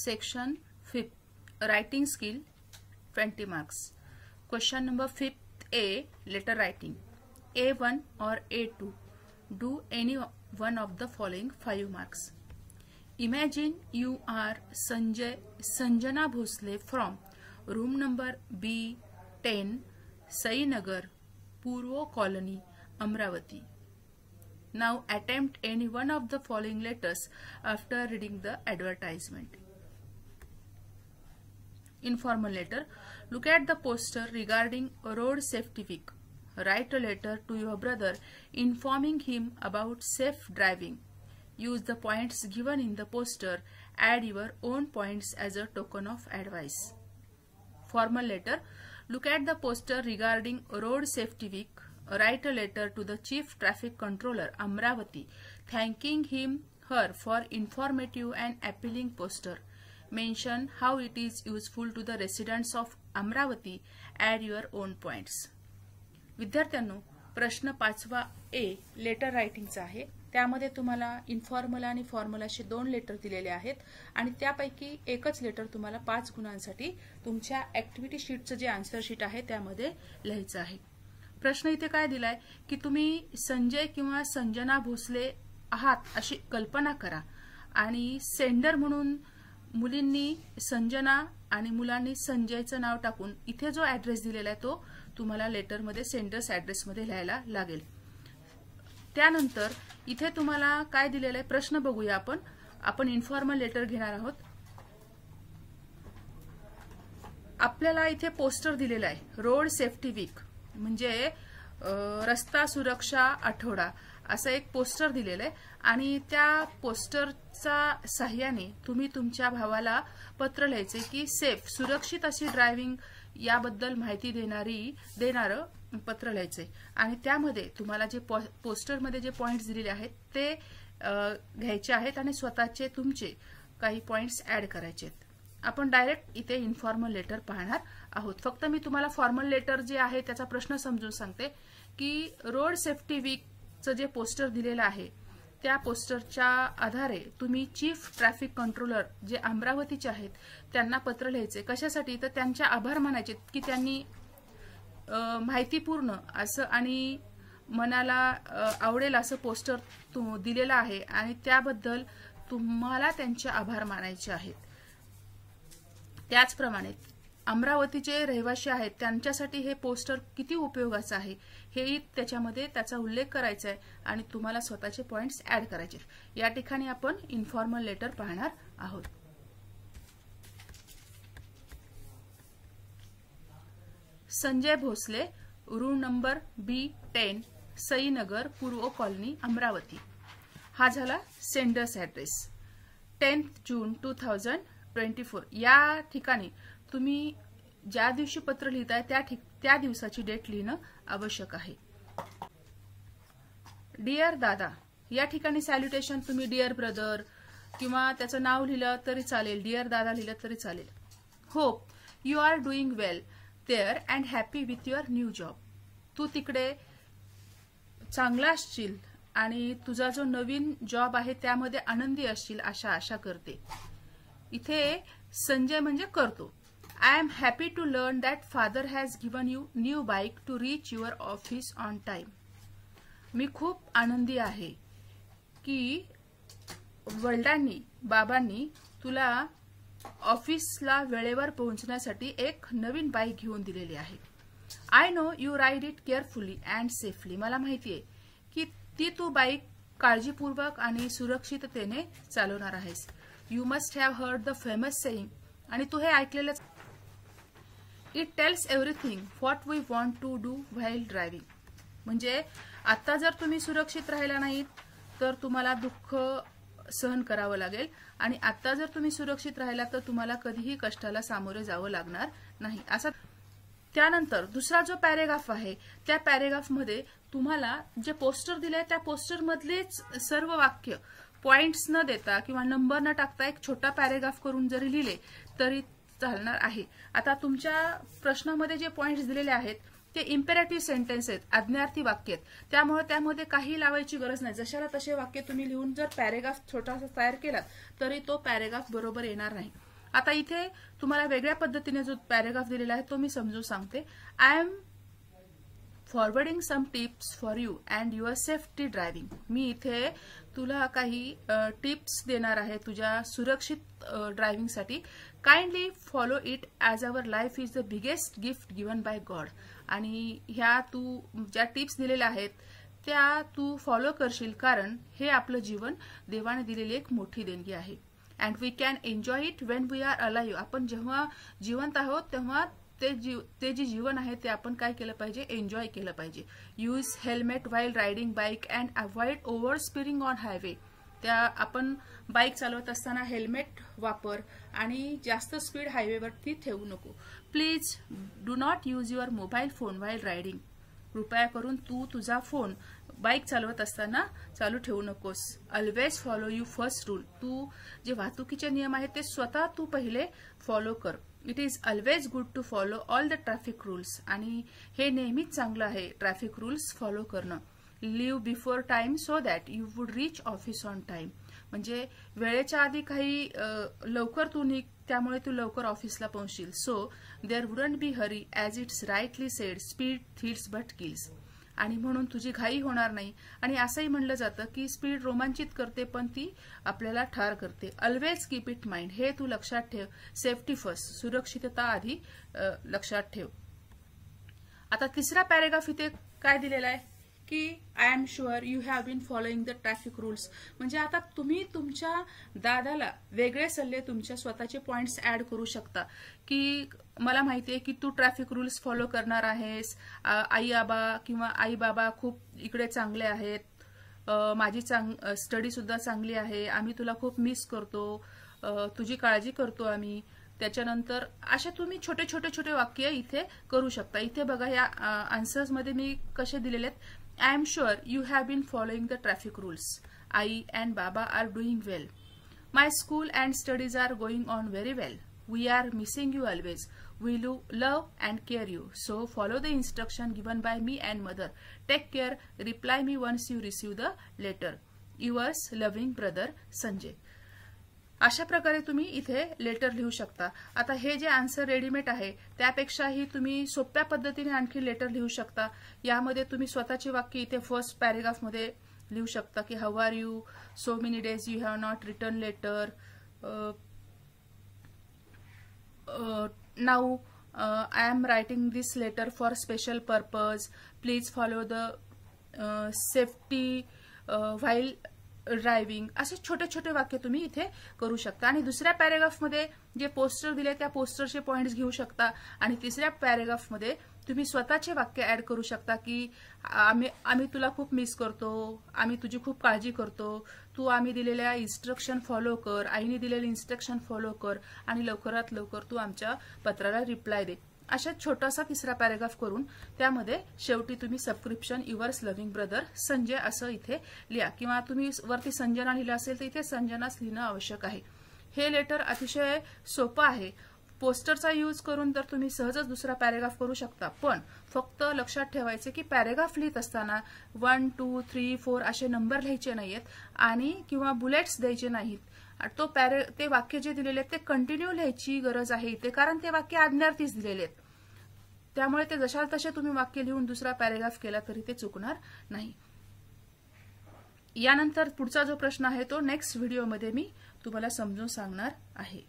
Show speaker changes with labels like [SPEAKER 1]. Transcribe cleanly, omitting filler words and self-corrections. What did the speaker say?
[SPEAKER 1] Section 5, Writing Skill, 20 marks. Question number 5th A, letter writing. A1 or A2. Do any one of the following 5 marks. Imagine you are Sanjana Bhosle from room number B10, Sainagar, Purvo Colony, Amravati. Now attempt any one of the following letters after reading the advertisement. Informal letter. Look at the poster regarding Road Safety Week. Write a letter to your brother informing him about safe driving. Use the points given in the poster. Add your own points as a token of advice. Formal letter. Look at the poster regarding Road Safety Week. Write a letter to the Chief Traffic Controller, Amravati, thanking her for informative and appealing poster. Mention how it is useful to the residents of Amravati. Add your own points. विद्यार्थ्यांनो, प्रश्न 5वा a letter रायटिंगचा आहे. त्यामध्ये तुम्हाला informal आणि formal असे 2 letter दिलेले आहेत आणि त्यापैकी एकच लेटर तुम्हाला 5 गुणांसाठी तुमच्या ऍक्टिव्हिटी शीटचं जे आन्सर शीट आहे त्यामध्ये लिहायचं आहे. प्रश्न इथे काय दिलाय की तुम्ही संजय किंवा संजना भोसले आहात अशी कल्पना करा आणि सेंडर म्हणून मुलींनी संजना आणि मुलांनी संजयचं नाव टाकून इथे जो ऍड्रेस दिलेला आहे तो तुम्हाला लेटरमध्ये सेंडर्स ऍड्रेसमध्ये लिहायला लागेल. त्यानंतर इथे तुम्हाला काय दिलेलं आहे प्रश्न बघूया आपण इन्फॉर्मल लेटर घेणार आहोत. आपल्याला इथे पोस्टर दिलेला आहे रोड सेफ्टी वीक म्हणजे रस्ता सुरक्षा आठवडा असं एक पोस्टर दिलेलं आहे आणि त्या पोस्टरच्या सहाय्याने तुम्ही तुमच्या भावाला पत्र लिहायचे की सेफ सुरक्षित अशी ड्रायव्हिंग याबद्दल माहिती देणारं पत्र लिहायचे आणि त्यामध्ये तुम्हाला जे पोस्टरमध्ये जे पॉइंट्स दिलेले आहेत ते घ्यायचे आहेत आणि स्वतःचे तुमचे काही पॉइंट्स ऍड करायचे आहेत. आपण डायरेक्ट इथे इन्फॉर्मल लेटर पाहणार आहोत. फक्त मी तुम्हाला फॉर्मल लेटर जे आहे त्याचा प्रश्न समजून सांगते की रोड सेफ्टी वीकचं जे पोस्टर दिलेलं आहे त्या पोस्टरच्या आधारे तुम्ही चीफ ट्रॅफिक कंट्रोलर जे अमरावतीचे आहेत त्यांना पत्र लिहायचे. कशासाठी तर त्यांचे आभार मानायचे की त्यांनी माहितीपूर्ण असं आणि मनाला आवडेल असं पोस्टर दिलेलं आहे आणि त्याबद्दल तुम्हाला त्यांचे आभार मानायचे आहेत. त्याचप्रमाणे अमरावतीचे रहिवासी आहेत त्यांच्यासाठी हे पोस्टर किती उपयोगाचं आहे हेही त्याच्यामध्ये त्याचा उल्लेख करायचा आहे आणि तुम्हाला स्वतःचे पॉइंट्स ऍड करायचे. या ठिकाणी आपण इन्फॉर्मल लेटर पाहणार आहोत. Sanjay Bhosale, room number B10, Sainagar, Purva colony, Amravati. हा झाला सेंडर्स ऍड्रेस. 10th जून 2024 या ठिकाणी तुम्ही ज्या दिवशी पत्र लिहिताय त्या दिवसाची डेट लिहिणं आवश्यक आहे. डिअर दादा या ठिकाणी सॅल्युटेशन तुम्ही डिअर ब्रदर किंवा त्याचं नाव लिहिलं तरी चालेल, डिअर दादा लिहिलं तरी चालेल. Hope you are doing well there and happy with your new job. तू तिकडे चांगला असशील आणि तुझा जो नवीन जॉब आहे त्यामध्ये आनंदी असशील अशा आशा करते. इथे संजय म्हणजे करतो. I am happy to learn that father has given you new bike to reach your office on time. मी खूप आनंदी आहे की वडिलांनी बाबांनी तुला ऑफिसला वेळेवर पोहोचण्यासाठी एक नवीन बाईक घेऊन दिलेली आहे. I know you ride it carefully and safely. मला माहिती आहे की ती तू बाईक काळजीपूर्वक आणि सुरक्षिततेने चालवणार आहेस. You must have heard the famous saying आणि तू हे ऐकलेलंच. It tells everything what we want to do while driving. म्हणजे आता जर तुम्ही सुरक्षित राहिला नाहीत तर तुम्हाला दुःख सहन करावं लागेल आणि आता जर तुम्ही सुरक्षित राहिला तर तुम्हाला कधीही कष्टाला सामोरे जावं लागणार नाही असं. त्यानंतर दुसरा जो पॅरेग्राफ आहे त्या पॅरेग्राफमध्ये तुम्हाला जे पोस्टर दिलंय त्या पोस्टर मधलेच सर्व वाक्य पॉइंट्स न देता किंवा नंबर न टाकता एक छोटा पॅरेग्राफ करून जरी लिहिले तरी चालणार आहे. आता तुमच्या प्रश्नामध्ये जे पॉइंट्स दिलेले आहेत ते इम्पेरेटिव्ह सेंटेन्स आहेत, आज्ञार्थी वाक्य आहेत. त्यामुळे त्यामध्ये काही लावायची गरज नाही. जशाला तसे वाक्य तुम्ही लिहून जर पॅरेग्राफ छोटासा तयार केला तरी तो पॅरेग्राफ बरोबर येणार नाही. आता इथे तुम्हाला वेगळ्या पद्धतीने जो पॅराग्राफ दिलेला आहे तो मी समजून सांगते. I am forwarding some tips for you and your safety driving. मी इथे तुला काही टिप्स देणार आहे तुझ्या सुरक्षित ड्रायव्हिंगसाठी. Kindly follow it as our life is the biggest gift given by God. आणि ह्या तू ज्या टिप्स दिलेल्या आहेत त्या तू फॉलो करशील, कारण हे आपलं जीवन देवाने दिलेली एक मोठी देणगी आहे. And we can enjoy it when we are alive. आपण जेव्हा जिवंत आहोत तेव्हा ते जे जीवन आहे ते आपण काय केलं पाहिजे, एन्जॉय केलं पाहिजे. Use helmet while riding bike and avoid over speeding on highway. त्या आपण बाईक चालवत असताना हेल्मेट वापर आणि जास्त स्पीड हायवेवरती ठेवू नको. Please do not use your mobile phone while riding. कृपया करून तू तुझा फोन बाईक चालवत असताना चालू ठेवू नकोस. Always follow you first rule. तू जे वाहतुकीचे नियम आहेत ते स्वतः तू पहिले फॉलो कर. It is always good to follow all the traffic rules. आणि हे नेहमीच चांगलं आहे ट्रॅफिक रूल्स फॉलो करणं. Leave before time so that you would reach office on time. म्हणजे वेळेच्या आधी काही लवकर तू निघ, त्यामुळे तू लवकर ऑफिसला पोहोचशील. So there wouldn't be hurry as it's rightly said speed thrills but kills. आणि म्हणून तुझी घाई होणार नाही. आणि असंही म्हणलं जातं की स्पीड रोमांचित करते पण ती आपल्याला ठार करते. Always keep it mind. हे तू लक्षात ठेव. Safety first. सुरक्षितता आधी लक्षात ठेव. आता तिसरा पॅराग्राफ इथे काय दिलेला आहे की I am sure you have been following the traffic rules. म्हणजे आता तुम्ही तुमच्या दादाला वेगळे सल्ले, तुमच्या स्वतःचे पॉइंट्स ऍड करू शकता की मला माहिती आहे की तू ट्रॅफिक रूल्स फॉलो करणार आहेस. आई बाबा खूप इकडे चांगले आहेत. माझी स्टडी सुद्धा चांगली आहे. आम्ही तुला खूप मिस करतो. तुझी काळजी करतो आम्ही. त्याच्यानंतर असे तुम्ही छोटे छोटे वाक्य इथे करू शकता. इथे बघा या आन्सर्समध्ये मी कसे दिलेले आहेत. I am sure you have been following the traffic rules. आई अँड बाबा are doing well. My school and studies are going on very well. We are missing you always. We love and care you. So follow the instruction given by me and mother. Take care. Reply me once you receive the letter. Yours loving brother Sanjay. अशा प्रकारे तुम्ही इथे letter लिहू शकता. आता हे जे answer readymade आहे त्यापेक्षाही तुम्ही सोप्या पद्धतीने आणखी लेटर लिहू शकता. यामध्ये तुम्ही स्वतःची वाक्य इथे फर्स्ट पॅराग्राफ मध्ये लिहू शकता की how are you, so many days you have not return letter, now I am writing this letter for special purpose. Please follow the safety while driving. असे छोटे छोटे वाक्य तुम्ही इथे करू शकता. आणि दुसऱ्या पॅराग्राफमध्ये जे पोस्टर दिले त्या पोस्टरचे पॉइंट्स घेऊ शकता. आणि तिसऱ्या पॅराग्राफमध्ये तुम्ही स्वतःचे वाक्य ऍड करू शकता की आम्ही तुला खूप मिस करतो. आम्ही तुझी खूप काळजी करतो. तू आम्ही दिलेल्या इन्स्ट्रक्शन फॉलो कर. आईने दिलेले इन्स्ट्रक्शन फॉलो कर. आणि लवकरात लवकर तू आमच्या पत्राला रिप्लाय दे. अशा छोटासा तिसरा पॅराग्राफ करून त्यामध्ये शेवटी तुम्ही subscription yours loving brother Sanjay असं इथे लिहा. किंवा तुम्ही वरती संजना लिहिलं असेल तर इथे संजनाच लिहिणं आवश्यक आहे. हे लेटर अतिशय सोपं आहे. पोस्टरचा यूज करून तर तुम्ही सहजच दुसरा पॅराग्राफ करू शकता. पण फक्त लक्षात ठेवायचे की पॅराग्राफ लिहित असताना 1, 2, 3, 4 असे नंबर लिहायचे नाहीत आणि किंवा बुलेट्स द्यायचे नाहीत. ते वाक्य जे दिलेले आहेत ते कंटिन्यू लिहायची गरज आहे इथे, कारण ते वाक्य आज्ञार्थीच दिलेले आहेत. त्यामुळे ते जशाल तसे तुम्ही वाक्य लिहून दुसरा पॅराग्राफ केला तरी ते चुकणार नाही. यानंतर पुढचा जो प्रश्न आहे तो नेक्स्ट व्हिडिओमध्ये मी तुम्हाला समजून सांगणार आहे.